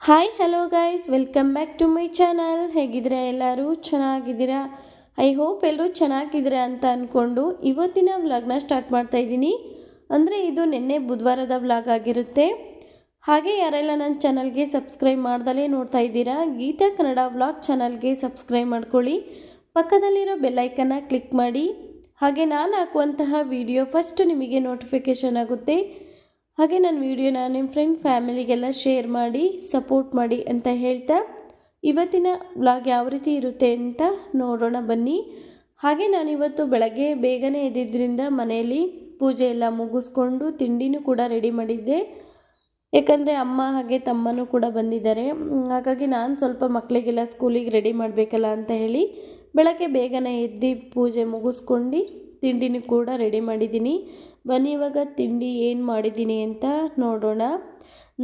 Hi hello guys, welcome back to my channel. ಹೇಗಿದ್ದೀರಾ? ಎಲ್ಲರೂ ಚೆನ್ನಾಗಿದ್ದೀರಾ? ಐ ಹೋಪ್ ಎಲ್ಲರೂ ಚೆನ್ನಾಗಿದ್ದೀರಾ ಅಂತ ಅಂದ್ಕೊಂಡು ಇವತ್ತಿನ ವ್ಲಾಗ್ನ ಸ್ಟಾರ್ಟ್ ಮಾಡ್ತಾ ಇದ್ದೀನಿ. ಅಂದರೆ ಇದು ನಿನ್ನೆ ಬುಧವಾರದ ವ್ಲಾಗ್ ಆಗಿರುತ್ತೆ. ಹಾಗೆ ಯಾರೆಲ್ಲ ನನ್ನ ಚಾನಲ್ಗೆ ಸಬ್ಸ್ಕ್ರೈಬ್ ಮಾಡ್ದಲೇ ನೋಡ್ತಾ ಇದ್ದೀರಾ, ಗೀತಾ ಕನ್ನಡ ವ್ಲಾಗ್ ಚಾನಲ್ಗೆ ಸಬ್ಸ್ಕ್ರೈಬ್ ಮಾಡ್ಕೊಳ್ಳಿ. ಪಕ್ಕದಲ್ಲಿರೋ ಬೆಲ್ಲೈಕನ್ನ ಕ್ಲಿಕ್ ಮಾಡಿ. ಹಾಗೆ ನಾನು ಹಾಕುವಂತಹ ವಿಡಿಯೋ ಫಸ್ಟ್ ನಿಮಗೆ ನೋಟಿಫಿಕೇಷನ್ ಆಗುತ್ತೆ. ಹಾಗೆ ನನ್ನ ವಿಡಿಯೋನ ನಿಮ್ಮ ಫ್ರೆಂಡ್ ಫ್ಯಾಮಿಲಿಗೆಲ್ಲ ಶೇರ್ ಮಾಡಿ ಸಪೋರ್ಟ್ ಮಾಡಿ ಅಂತ ಹೇಳ್ತಾ ಇವತ್ತಿನ ವ್ಲಾಗ್ ಯಾವ ರೀತಿ ಇರುತ್ತೆ ಅಂತ ನೋಡೋಣ ಬನ್ನಿ. ಹಾಗೆ ನಾನಿವತ್ತು ಬೆಳಗ್ಗೆ ಬೇಗನೆ ಎದ್ದಿದ್ದರಿಂದ ಮನೆಯಲ್ಲಿ ಪೂಜೆ ಎಲ್ಲ ಮುಗಿಸ್ಕೊಂಡು ತಿಂಡಿನೂ ಕೂಡ ರೆಡಿ ಮಾಡಿದ್ದೆ. ಯಾಕಂದರೆ ಅಮ್ಮ ಹಾಗೆ ತಮ್ಮನೂ ಕೂಡ ಬಂದಿದ್ದಾರೆ. ಹಾಗಾಗಿ ನಾನು ಸ್ವಲ್ಪ ಮಕ್ಕಳಿಗೆಲ್ಲ ಸ್ಕೂಲಿಗೆ ರೆಡಿ ಮಾಡಬೇಕಲ್ಲ ಅಂತ ಹೇಳಿ ಬೆಳಗ್ಗೆ ಬೇಗನೆ ಎದ್ದು ಪೂಜೆ ಮುಗಿಸ್ಕೊಂಡು ತಿಂಡಿನೂ ಕೂಡ ರೆಡಿ ಮಾಡಿದ್ದೀನಿ. ಬನ್ನಿ ಇವಾಗ ತಿಂಡಿ ಏನು ಮಾಡಿದ್ದೀನಿ ಅಂತ ನೋಡೋಣ.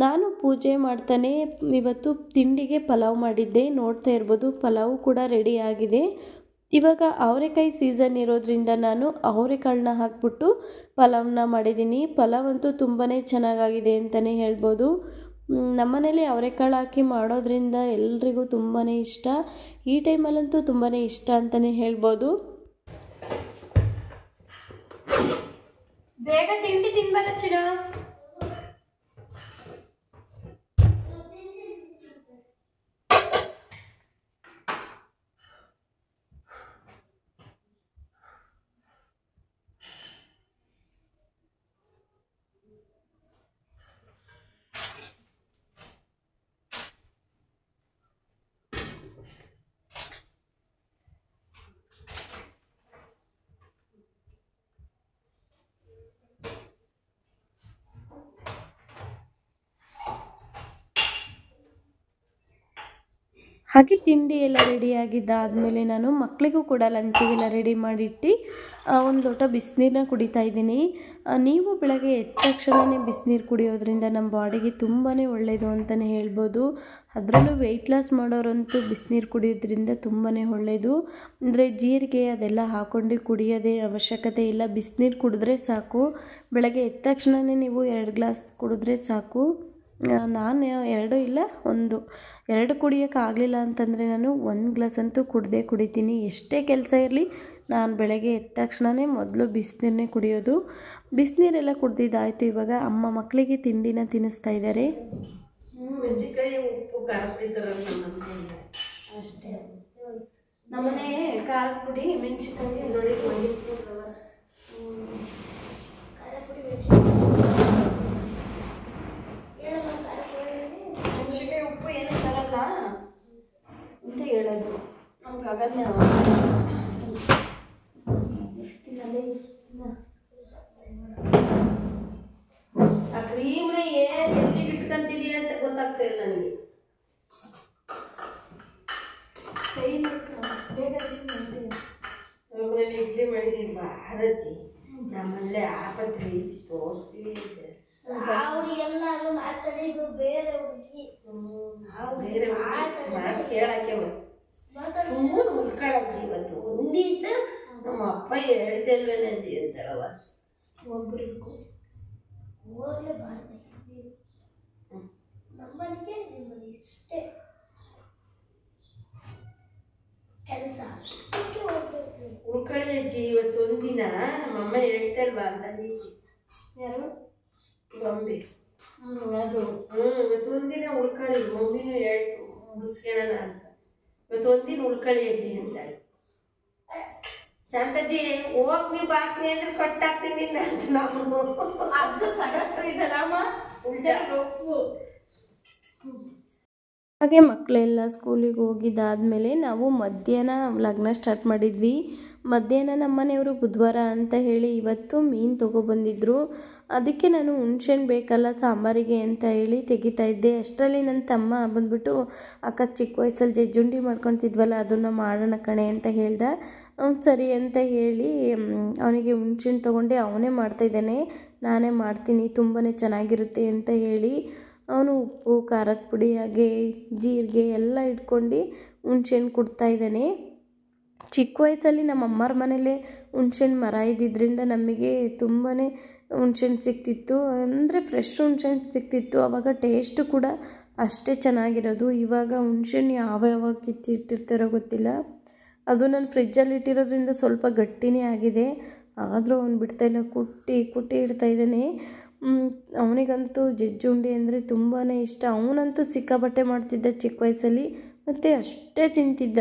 ನಾನು ಪೂಜೆ ಮಾಡ್ತಾನೆ ಇವತ್ತು ತಿಂಡಿಗೆ ಪಲಾವ್ ಮಾಡಿದ್ದೆ. ನೋಡ್ತಾ ಇರ್ಬೋದು, ಪಲಾವು ಕೂಡ ರೆಡಿ ಆಗಿದೆ. ಇವಾಗ ಅವರೆಕಾಯಿ ಸೀಸನ್ ಇರೋದ್ರಿಂದ ನಾನು ಅವರೆಕಾಳನ್ನ ಹಾಕ್ಬಿಟ್ಟು ಪಲಾವ್ನ ಮಾಡಿದ್ದೀನಿ. ಪಲಾವ್ ಅಂತೂ ತುಂಬಾ ಚೆನ್ನಾಗಾಗಿದೆ ಅಂತಲೇ ಹೇಳ್ಬೋದು. ನಮ್ಮನೇಲಿ ಅವರೆಕಾಳು ಹಾಕಿ ಮಾಡೋದ್ರಿಂದ ಎಲ್ರಿಗೂ ತುಂಬಾ ಇಷ್ಟ. ಈ ಟೈಮಲ್ಲಂತೂ ತುಂಬಾ ಇಷ್ಟ ಅಂತಲೇ ಹೇಳ್ಬೋದು. ಬೇಗ ತಿಂಡಿ ತಿನ್ಬಾರ ಚಿರ. ಹಾಗೆ ತಿಂಡಿ ಎಲ್ಲ ರೆಡಿಯಾಗಿದ್ದಾದಮೇಲೆ ನಾನು ಮಕ್ಕಳಿಗೂ ಕೂಡ ಲಂಚಿಗೆಲ್ಲ ರೆಡಿ ಮಾಡಿಟ್ಟು ಒಂದು ಲೋಟ ಬಿಸಿನೀರನ್ನ ಕುಡಿತಾ ಇದ್ದೀನಿ. ನೀವು ಬೆಳಗ್ಗೆ ಎದ್ದ ತಕ್ಷಣವೇ ಬಿಸಿನೀರು ಕುಡಿಯೋದ್ರಿಂದ ನಮ್ಮ ಬಾಡಿಗೆ ತುಂಬಾ ಒಳ್ಳೆಯದು ಅಂತಲೇ ಹೇಳ್ಬೋದು. ಅದರಲ್ಲೂ ವೆಯ್ಟ್ ಲಾಸ್ ಮಾಡೋರಂತೂ ಬಿಸಿನೀರು ಕುಡಿಯೋದ್ರಿಂದ ತುಂಬಾ ಒಳ್ಳೆಯದು. ಅಂದರೆ ಜೀರಿಗೆ ಅದೆಲ್ಲ ಹಾಕ್ಕೊಂಡು ಕುಡಿಯೋದೇ ಅವಶ್ಯಕತೆ ಇಲ್ಲ. ಬಿಸಿನೀರು ಕುಡಿದ್ರೆ ಸಾಕು. ಬೆಳಗ್ಗೆ ಎದ್ದ ತಕ್ಷಣವೇ ನೀವು 2 ಗ್ಲಾಸ್ ಕುಡಿದ್ರೆ ಸಾಕು. ನಾನು 2 ಇಲ್ಲ 2 ಕುಡಿಯೋಕ್ಕಾಗಲಿಲ್ಲ ಅಂತಂದರೆ ನಾನು 1 ಗ್ಲಾಸ್ ಅಂತೂ ಕುಡಿತೀನಿ. ಎಷ್ಟೇ ಕೆಲಸ ಇರಲಿ ನಾನು ಬೆಳಗ್ಗೆ ಎದ್ದ ತಕ್ಷಣವೇ ಮೊದಲು ಬಿಸಿನೀರನ್ನೇ ಕುಡಿಯೋದು. ಬಿಸಿನೀರೆಲ್ಲ ಕುಡ್ದಿದ್ದಾಯಿತು. ಇವಾಗ ಅಮ್ಮ ಮಕ್ಕಳಿಗೆ ತಿಂಡಿನ ತಿನ್ನಿಸ್ತಾ ಇದ್ದಾರೆ. ಮೆಣಸಿನ್ಕಾಯಿ ಉಪ್ಪು ಖಾರದ ಪುಡಿ ಅಷ್ಟೇ. ನಮ್ಮನೆ ಖಾರದ ಪುಡಿ ಮೆಣಸಿನ್ಕಾಯಿ ನೋಡಿ ಮೆಣಸಿನ್ಕಾಯಿ ಉಪ್ಪು ಏನು ತರಲ್ಲ ಅಂತ ಹೇಳೋದು. ನಮ್ಗೆ ಆಗಲ್ಲ. ಆ ಕ್ರೀಮ್ನ ಏನು ಎಲ್ಲಿಗೆ ಇಟ್ಕೊಂತಿದೀಯ ಅಂತ ಗೊತ್ತಾಗ್ತಾ ಇಲ್ಲ ನನಗೆ. ಇಡ್ಲಿ ಮಾಡಿದೀನಿ ಬಾರಜ್ಜಿ. ನಮ್ಮಲ್ಲೇ ಆಪತ್ರೆ ಐತಿ, ತೋರಿಸ್ತೀವಿ ಬೇರೆ ಮಾತು ಕೇಳಕ್ಕೆ ತುಂಬ ಉಳ್ಕೊಳ್ಳಜ್ಜಿ. ಇವತ್ತು ಒಂದಿದ್ದ ನಮ್ಮ ಅಪ್ಪ ಹೇಳ್ತೇಲ್ವೇನೆ ಅಜ್ಜಿ ಅಂತಾರವ. ಒಬ್ಬರಿಗೂ ಅಷ್ಟೇ ಕೆಲಸ ಉಳ್ಕೊಳ್ಳಿ ಅಜ್ಜಿ. ಇವತ್ತು ಒಂದಿನ ನಮ್ಮಮ್ಮ ಹೇಳ್ತಲ್ವಾ ಅಂತ ನೀಚಿ ಯಾರು ಬೊಂಬೆ ಅದು ಇವತ್ತು ಒಂದಿನ ಉಳ್ಕೊಳ್ಳಿ. ಮಮ್ಮಿನೂ ಹೇಳ್ತು ಮುಗಿಸ್ಕೊಳ್ಳೋಣ ಅಂತ. ಇವತ್ತು ಒಂದಿನ ಉಳ್ಕೊಳ್ಳಿ ಅಜ್ಜಿ ಅಂತ. ಶಾಂತಜ್ಜಿ ಹೋಗ್ ನೀವು ಬಾಕ್ನಿ ಅಂದ್ರೆ ಕಟ್ಟಾಕ್ತೀನಿ ಅಂತ ನಾವು ಅದು ಸಡತ್ತು ಇದಲ್ಲಮ್ಮ ಉಲ್ಟಾ ರೊಪ್ಪು. ಹಾಗೆ ಮಕ್ಕಳೆಲ್ಲ ಸ್ಕೂಲಿಗೆ ಹೋಗಿದ್ದಾದಮೇಲೆ ನಾವು ಮಧ್ಯಾಹ್ನ ವ್ಲಾಗ್ನ ಸ್ಟಾರ್ಟ್ ಮಾಡಿದ್ವಿ. ಮಧ್ಯಾಹ್ನ ನಮ್ಮ ಮನೆಯವರು ಬುಧವಾರ ಅಂತ ಹೇಳಿ ಇವತ್ತು ಮೀನು ತೊಗೊಬಂದಿದ್ರು. ಅದಕ್ಕೆ ನಾನು ಹುಣ್ಸೆಹಣ್ಣು ಬೇಕಲ್ಲ ಸಾಂಬಾರಿಗೆ ಅಂತ ಹೇಳಿ ತೆಗಿತಾ ಇದ್ದೆ. ಅಷ್ಟರಲ್ಲಿ ನನ್ನ ತಮ್ಮ ಬಂದ್ಬಿಟ್ಟು ಅಕ್ಕ ಚಿಕ್ಕ ವಯಸ್ಸಲ್ಲಿ ಜಜ್ಜುಂಡಿ ಮಾಡ್ಕೊತಿದ್ವಲ್ಲ ಅದನ್ನು ಮಾಡೋಣ ಕಣೆ ಅಂತ ಹೇಳ್ದ. ಸರಿ ಅಂತ ಹೇಳಿ ಅವನಿಗೆ ಹುಣ್ಸೆಹಣ್ಣು ತೊಗೊಂಡೆ ಅವನೇ ಮಾಡ್ತಾಯಿದ್ದಾನೆ. ನಾನೇ ಮಾಡ್ತೀನಿ ತುಂಬಾ ಚೆನ್ನಾಗಿರುತ್ತೆ ಅಂತ ಹೇಳಿ ಅವನು ಉಪ್ಪು ಖಾರದ ಪುಡಿ ಹಾಗೆ ಜೀರಿಗೆ ಎಲ್ಲ ಇಟ್ಕೊಂಡು ಹುಣ್ಸೆಹಣ್ಣು ಕೊಡ್ತಾಯಿದ್ದಾನೆ. ಚಿಕ್ಕ ವಯಸ್ಸಲ್ಲಿ ನಮ್ಮ ಅಮ್ಮರ ಮನೇಲೇ ಹುಣ್ಸೆಹಣ್ಣು ಮರ ಇದ್ದಿದ್ದರಿಂದ ನಮಗೆ ತುಂಬಾ ಹುಣ್ಸೆಹಣ್ಣು ಸಿಕ್ತಿತ್ತು, ಅಂದರೆ ಫ್ರೆಶ್ ಹುಣ್ಸೆಹಣ್ಣು ಸಿಕ್ತಿತ್ತು. ಆವಾಗ ಟೇಸ್ಟು ಕೂಡ ಅಷ್ಟೇ ಚೆನ್ನಾಗಿರೋದು. ಇವಾಗ ಹುಣ್ಸೆಹಣ್ಣು ಯಾವ್ಯಾವ ಕಿತ್ತಿಟ್ಟಿರ್ತಾರೋ ಗೊತ್ತಿಲ್ಲ. ಅದು ನಾನು ಫ್ರಿಜ್ಜಲ್ಲಿ ಇಟ್ಟಿರೋದ್ರಿಂದ ಸ್ವಲ್ಪ ಗಟ್ಟಿನೇ ಆಗಿದೆ. ಆದರೂ ಅವ್ನು ಬಿಡ್ತಾಯಿಲ್ಲ, ಕುಟ್ಟಿ ಇಡ್ತಾಯಿದ್ದಾನೆ. ಅವನಿಗಂತೂ ಜಜ್ಜುಂಡಿ ಅಂದರೆ ತುಂಬಾ ಇಷ್ಟ. ಅವನಂತೂ ಸಿಕ್ಕಾಪಟ್ಟೆ ಮಾಡ್ತಿದ್ದ ಚಿಕ್ಕ ವಯಸ್ಸಲ್ಲಿ, ಮತ್ತು ಅಷ್ಟೇ ತಿಂತಿದ್ದ.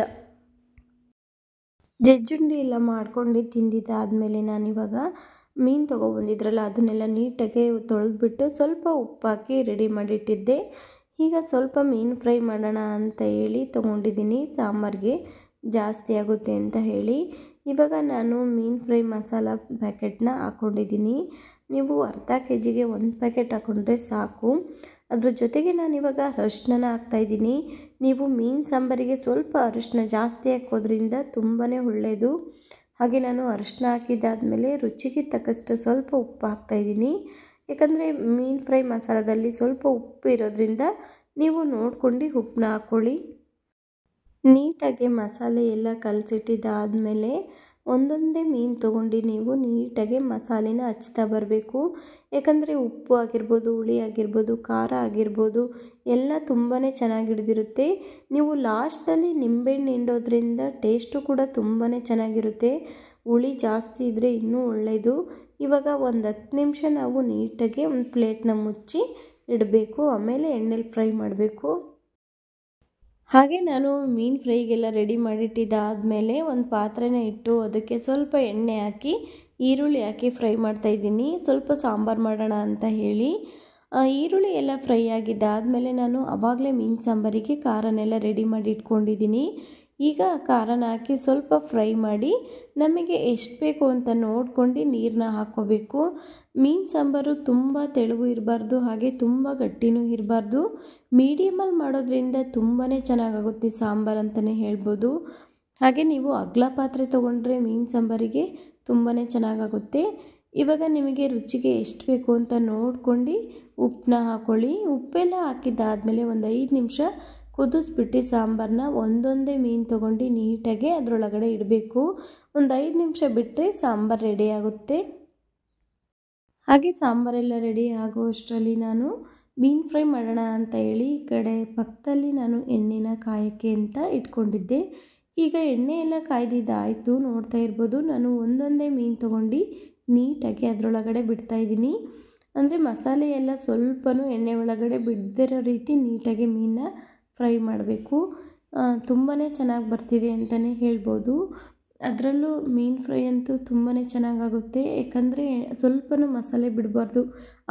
ಜಜ್ಜುಂಡಿ ಎಲ್ಲ ಮಾಡ್ಕೊಂಡು ತಿಂದಿದ್ದಾದಮೇಲೆ ನಾನಿವಾಗ ಮೀನು ತೊಗೊಬಂದಿದ್ರಲ್ಲ ಅದನ್ನೆಲ್ಲ ನೀಟಾಗಿ ತೊಳೆದ್ಬಿಟ್ಟು ಸ್ವಲ್ಪ ಉಪ್ಪಾಕಿ ರೆಡಿ ಮಾಡಿಟ್ಟಿದ್ದೆ. ಈಗ ಸ್ವಲ್ಪ ಮೀನು ಫ್ರೈ ಮಾಡೋಣ ಅಂತ ಹೇಳಿ ತೊಗೊಂಡಿದ್ದೀನಿ, ಸಾಂಬಾರಿಗೆ ಜಾಸ್ತಿ ಆಗುತ್ತೆ ಅಂತ ಹೇಳಿ. ಇವಾಗ ನಾನು ಮೀನು ಫ್ರೈ ಮಸಾಲ ಪ್ಯಾಕೆಟ್ನ ಹಾಕ್ಕೊಂಡಿದ್ದೀನಿ. ನೀವು ಅರ್ಧ ಕೆಜಿಗೆ 1 ಪ್ಯಾಕೆಟ್ ಹಾಕ್ಕೊಂಡ್ರೆ ಸಾಕು. ಅದ್ರ ಜೊತೆಗೆ ನಾನಿವಾಗ ಅರಿಶಿನ ಹಾಕ್ತಾಯಿದ್ದೀನಿ. ನೀವು ಮೀನು ಸಾಂಬಾರಿಗೆ ಸ್ವಲ್ಪ ಅರಿಶಿನ ಜಾಸ್ತಿ ಹಾಕೋದ್ರಿಂದ ತುಂಬಾ ಒಳ್ಳೆಯದು. ಹಾಗೆ ನಾನು ಅರಿಶಿನ ಹಾಕಿದ್ದಾದಮೇಲೆ ರುಚಿಗೆ ತಕ್ಕಷ್ಟು ಸ್ವಲ್ಪ ಉಪ್ಪು ಹಾಕ್ತಾಯಿದ್ದೀನಿ. ಯಾಕಂದರೆ ಮೀನು ಫ್ರೈ ಮಸಾಲದಲ್ಲಿ ಸ್ವಲ್ಪ ಉಪ್ಪು ಇರೋದ್ರಿಂದ ನೀವು ನೋಡ್ಕೊಂಡು ಉಪ್ಪನ್ನ ಹಾಕ್ಕೊಳ್ಳಿ. ನೀಟಾಗಿ ಮಸಾಲೆ ಎಲ್ಲ ಕಲಸಿಟ್ಟಿದ್ದಾದಮೇಲೆ ಒಂದೊಂದೇ ಮೀನು ತೊಗೊಂಡು ನೀವು ನೀಟಾಗಿ ಮಸಾಲೆನ ಹಚ್ತಾ ಬರಬೇಕು. ಯಾಕಂದರೆ ಉಪ್ಪು ಆಗಿರ್ಬೋದು, ಹುಳಿ ಆಗಿರ್ಬೋದು, ಖಾರ ಆಗಿರ್ಬೋದು ಎಲ್ಲ ತುಂಬಾ ಚೆನ್ನಾಗಿ ಹಿಡಿದಿರುತ್ತೆ. ನೀವು ಲಾಸ್ಟಲ್ಲಿ ನಿಂಬೆಹಣ್ಣು ಹಿಂಡೋದ್ರಿಂದ ಟೇಸ್ಟು ಕೂಡ ತುಂಬಾ ಚೆನ್ನಾಗಿರುತ್ತೆ. ಹುಳಿ ಜಾಸ್ತಿ ಇದ್ದರೆ ಇನ್ನೂ ಒಳ್ಳೆಯದು. ಇವಾಗ ಒಂದು 10 ನಿಮಿಷ ನಾವು ನೀಟಾಗಿ ಒಂದು ಪ್ಲೇಟ್ನ ಮುಚ್ಚಿ ಇಡಬೇಕು. ಆಮೇಲೆ ಎಣ್ಣೆಲಿ ಫ್ರೈ ಮಾಡಬೇಕು. ಹಾಗೆ ನಾನು ಮೀನು ಫ್ರೈಗೆಲ್ಲ ರೆಡಿ ಮಾಡಿಟ್ಟಿದ್ದಾದಮೇಲೆ ಒಂದು ಪಾತ್ರೆನ ಇಟ್ಟು ಅದಕ್ಕೆ ಸ್ವಲ್ಪ ಎಣ್ಣೆ ಹಾಕಿ ಈರುಳ್ಳಿ ಹಾಕಿ ಫ್ರೈ ಮಾಡ್ತಾಯಿದ್ದೀನಿ, ಸ್ವಲ್ಪ ಸಾಂಬಾರು ಮಾಡೋಣ ಅಂತ ಹೇಳಿ. ಈರುಳ್ಳಿ ಎಲ್ಲ ಫ್ರೈ ಆಗಿದ್ದಾದಮೇಲೆ ನಾನು ಆವಾಗಲೇ ಮೀನು ಸಾಂಬಾರಿಗೆ ಖಾರನೆಲ್ಲ ರೆಡಿ ಮಾಡಿ ಇಟ್ಕೊಂಡಿದ್ದೀನಿ. ಈಗ ಖಾರನ ಹಾಕಿ ಸ್ವಲ್ಪ ಫ್ರೈ ಮಾಡಿ ನಮಗೆ ಎಷ್ಟು ಬೇಕು ಅಂತ ನೋಡ್ಕೊಂಡು ನೀರನ್ನ ಹಾಕ್ಕೋಬೇಕು. ಮೀನು ಸಾಂಬಾರು ತುಂಬ ತೆಳುವು ಇರಬಾರ್ದು, ಹಾಗೆ ತುಂಬ ಗಟ್ಟಿನೂ ಇರಬಾರ್ದು. ಮೀಡಿಯಮಲ್ಲಿ ಮಾಡೋದ್ರಿಂದ ತುಂಬಾ ಚೆನ್ನಾಗಾಗುತ್ತೆ ಸಾಂಬಾರು ಅಂತಲೇ ಹೇಳ್ಬೋದು. ಹಾಗೆ ನೀವು ಅಗಲ ಪಾತ್ರೆ ತೊಗೊಂಡ್ರೆ ಮೀನು ಸಾಂಬಾರಿಗೆ ತುಂಬಾ ಚೆನ್ನಾಗಾಗುತ್ತೆ. ಇವಾಗ ನಿಮಗೆ ರುಚಿಗೆ ಎಷ್ಟು ಬೇಕು ಅಂತ ನೋಡ್ಕೊಂಡು ಉಪ್ಪನ್ನ ಹಾಕ್ಕೊಳ್ಳಿ. ಉಪ್ಪೆಲ್ಲ ಹಾಕಿದ್ದಾದಮೇಲೆ ಒಂದು 5 ನಿಮಿಷ ಕುದಿಸ್ಬಿಟ್ಟು ಸಾಂಬಾರನ್ನ ಒಂದೊಂದೇ ಮೀನು ತೊಗೊಂಡು ನೀಟಾಗಿ ಅದರೊಳಗಡೆ ಇಡಬೇಕು. ಒಂದು 5 ನಿಮಿಷ ಬಿಟ್ಟರೆ ಸಾಂಬಾರು ರೆಡಿ ಆಗುತ್ತೆ. ಹಾಗೆ ಸಾಂಬಾರೆಲ್ಲ ರೆಡಿ ಆಗುವಷ್ಟರಲ್ಲಿ ನಾನು ಮೀನು ಫ್ರೈ ಮಾಡೋಣ ಅಂತ ಹೇಳಿ ಈ ಕಡೆ ಪಕ್ಕದಲ್ಲಿ ನಾನು ಎಣ್ಣೆನ ಕಾಯೋಕ್ಕೆ ಅಂತ ಇಟ್ಕೊಂಡಿದ್ದೆ. ಈಗ ಎಣ್ಣೆ ಎಲ್ಲ ಕಾಯ್ದಿದ್ದಾಯಿತು, ನೋಡ್ತಾ ಇರ್ಬೋದು. ನಾನು ಒಂದೊಂದೇ ಮೀನು ತೊಗೊಂಡು ನೀಟಾಗಿ ಅದರೊಳಗಡೆ ಬಿಡ್ತಾಯಿದ್ದೀನಿ. ಅಂದರೆ ಮಸಾಲೆ ಎಲ್ಲ ಸ್ವಲ್ಪನೂ ಎಣ್ಣೆ ಒಳಗಡೆ ಬಿಡದಿರೋ ರೀತಿ ನೀಟಾಗಿ ಮೀನನ್ನ ಫ್ರೈ ಮಾಡಬೇಕು. ತುಂಬಾ ಚೆನ್ನಾಗಿ ಬರ್ತಿದೆ ಅಂತಲೇ ಹೇಳ್ಬೋದು. ಅದರಲ್ಲೂ ಮೀನು ಫ್ರೈ ಅಂತೂ ತುಂಬಾ ಚೆನ್ನಾಗಾಗುತ್ತೆ. ಯಾಕಂದರೆ ಸ್ವಲ್ಪನೂ ಮಸಾಲೆ ಬಿಡಬಾರ್ದು.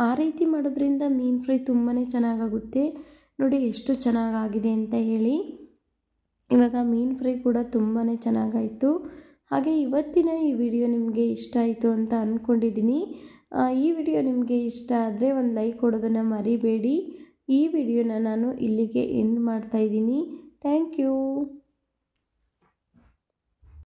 ಆ ರೀತಿ ಮಾಡೋದ್ರಿಂದ ಮೀನು ಫ್ರೈ ತುಂಬಾ ಚೆನ್ನಾಗಾಗುತ್ತೆ. ನೋಡಿ ಎಷ್ಟು ಚೆನ್ನಾಗಾಗಿದೆ ಅಂತ ಹೇಳಿ. ಇವಾಗ ಮೀನು ಫ್ರೈ ಕೂಡ ತುಂಬಾ ಚೆನ್ನಾಗಾಯಿತು. ಹಾಗೆ ಇವತ್ತಿನ ಈ ವಿಡಿಯೋ ನಿಮಗೆ ಇಷ್ಟ ಆಯಿತು ಅಂತ ಅಂದ್ಕೊಂಡಿದ್ದೀನಿ. ಈ ವಿಡಿಯೋ ನಿಮಗೆ ಇಷ್ಟ ಆದರೆ ಒಂದು ಲೈಕ್ ಕೊಡೋದನ್ನು ಮರಿಬೇಡಿ. ಈ ವಿಡಿಯೋನ ನಾನು ಇಲ್ಲಿಗೆ ಎಂಡ್ ಮಾಡ್ತಾಯಿದ್ದೀನಿ. Thank you.